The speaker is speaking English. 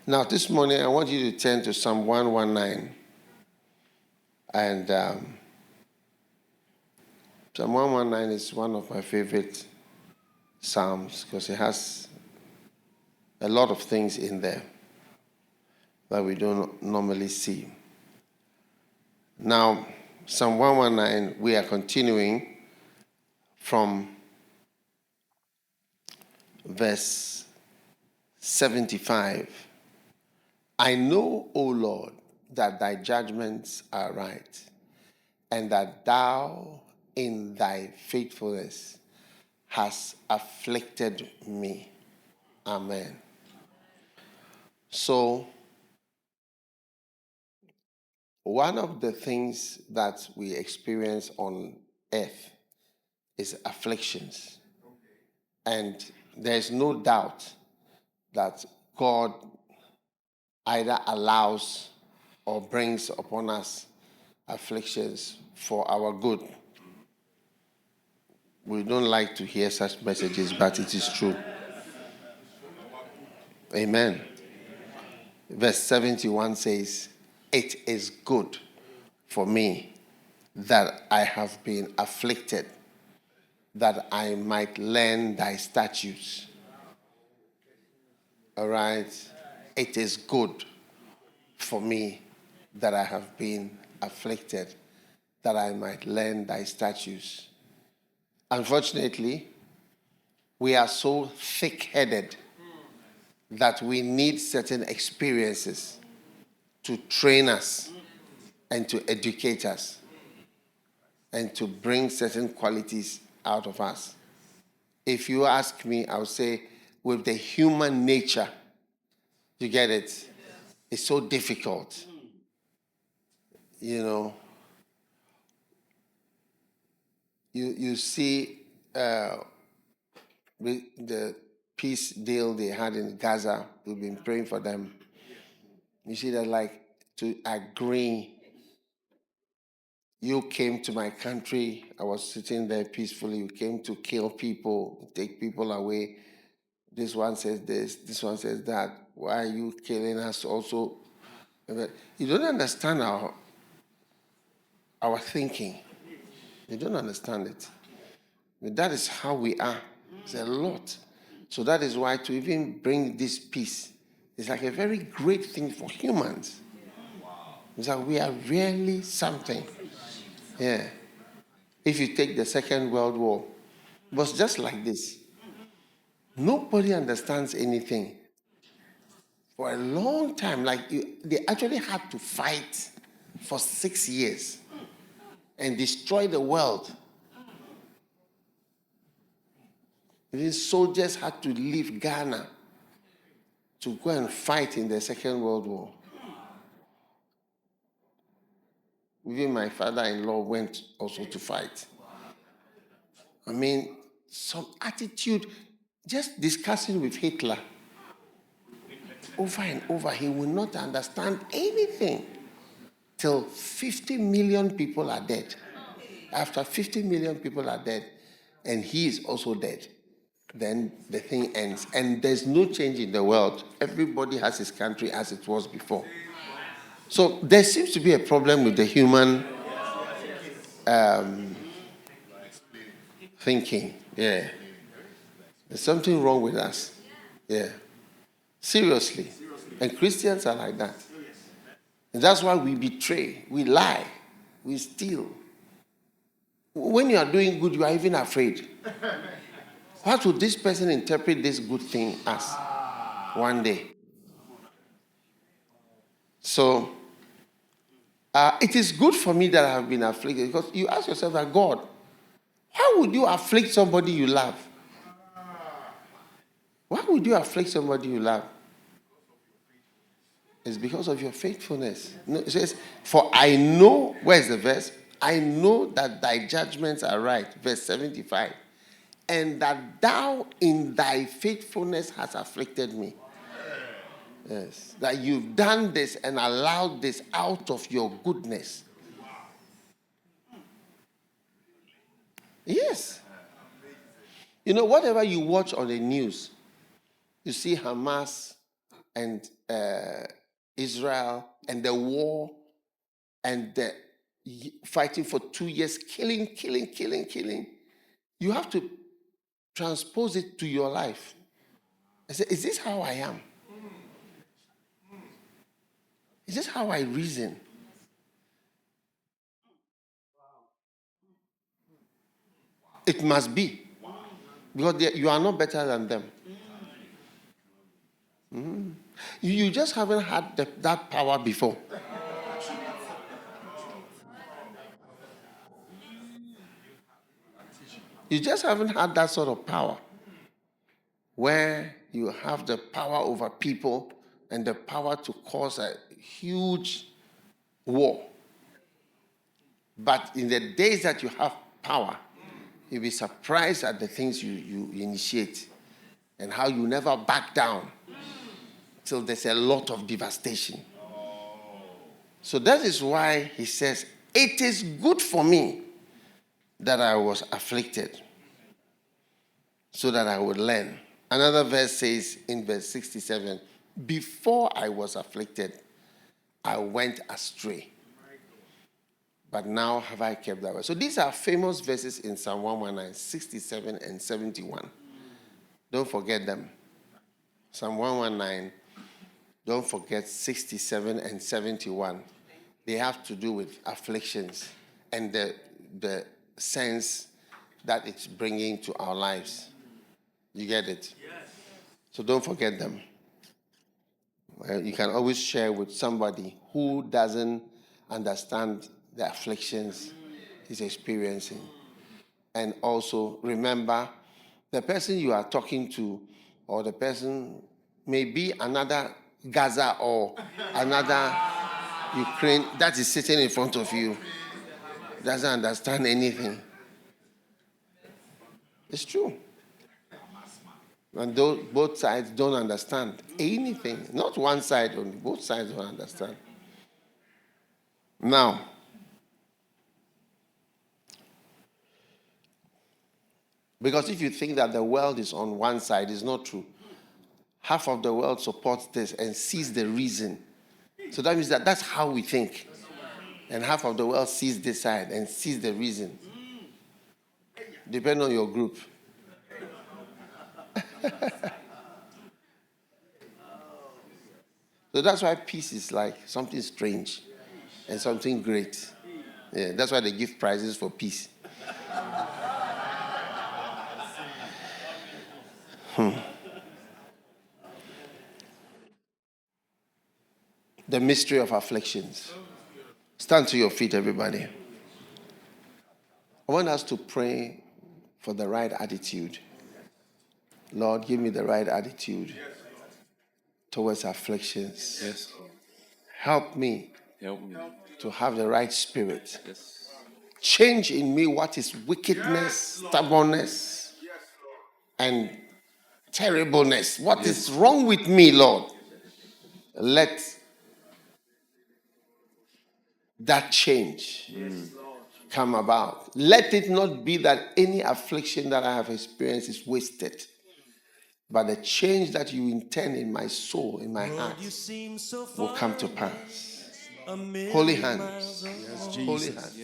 Now, this morning, I want you to turn to Psalm 119. And Psalm 119 is one of my favorite psalms because it has a lot of things in there that we don't normally see. Now, Psalm 119, we are continuing from verse 75. I know, O Lord, that thy judgments are right, and that thou in thy faithfulness hast afflicted me. Amen. So, one of the things that we experience on earth is afflictions. And there's no doubt that God either allows or brings upon us afflictions for our good. We don't like to hear such messages, but it is true. Amen. Verse 71 says, it is good for me that I have been afflicted, that I might learn thy statutes. All right? It is good for me that I have been afflicted, that I might learn thy statutes. Unfortunately, we are so thick-headed that we need certain experiences to train us and to educate us and to bring certain qualities out of us. If you ask me, I would say with the human nature, you get it? It's so difficult. You know, you see the peace deal they had in Gaza. We've been praying for them. You see that, like, to agree. You came to my country. I was sitting there peacefully. You came to kill people, take people away. This one says this one says that. Why are you killing us also? You don't understand our thinking. You don't understand it. But that is how we are. It's a lot. So that is why to even bring this peace is like a very great thing for humans. It's like we are really something. Yeah. If you take the Second World War, it was just like this. Nobody understands anything. For a long time, they actually had to fight for 6 years and destroy the world. These soldiers had to leave Ghana to go and fight in the Second World War. Even my father-in-law went also to fight. I mean, some attitude, just discussing with Hitler over and over, he will not understand anything till 50 million people are dead. After 50 million people are dead, and he is also dead, then the thing ends. And there's no change in the world. Everybody has his country as it was before. So there seems to be a problem with the human thinking. Yeah. There's something wrong with us. Yeah. Seriously. And Christians are like that. And that's why we betray, we lie, we steal. When you are doing good, you are even afraid. What would this person interpret this good thing as one day? So, it is good for me that I have been afflicted, because you ask yourself that, God, why would you afflict somebody you love? Why would you afflict somebody you love? It's because of your faithfulness. No, it says, for I know, where's the verse? I know that thy judgments are right. Verse 75. And that thou in thy faithfulness hast afflicted me. Yes. That you've done this and allowed this out of your goodness. Yes. You know, whatever you watch on the news, you see Hamas and Israel and the war and the fighting for 2 years, killing. You have to transpose it to your life. I said, is this how I am? Is this how I reason? It must be. Because you are not better than them. You just haven't had that power before. You just haven't had that sort of power where you have the power over people and the power to cause a huge war. But in the days that you have power, you'll be surprised at the things you initiate and how you never back down till there's a lot of devastation. So that is why he says, it is good for me that I was afflicted, so that I would learn. Another verse says in verse 67, before I was afflicted, I went astray. But now have I kept that way. So these are famous verses in Psalm 119, 67 and 71. Don't forget them. Psalm 119, don't forget 67 and 71. They have to do with afflictions and the sense that it's bringing to our lives. You get it? Yes. So don't forget them. You can always share with somebody who doesn't understand the afflictions he's experiencing. And also remember, the person you are talking to or the person may be another Gaza or another Ukraine that is sitting in front of you, doesn't understand anything. It's true. And both sides don't understand anything. Not one side only. Both sides don't understand. Now, because if you think that the world is on one side, it's not true. Half of the world supports this and sees the reason. So that means that's how we think. And half of the world sees this side and sees the reason. Depend on your group. So that's why peace is like something strange and something great. Yeah, that's why they give prizes for peace. The mystery of afflictions. Stand to your feet, everybody. I want us to pray for the right attitude. Lord, give me the right attitude towards afflictions. Yes. Help me to have the right spirit. Yes. Change in me what is wickedness, stubbornness, and terribleness. What is wrong with me, Lord? Let that change come about. Let it not be that any affliction that I have experienced is wasted, but the change that you intend in my soul, in my heart, will come to pass. Holy hands. Holy hands.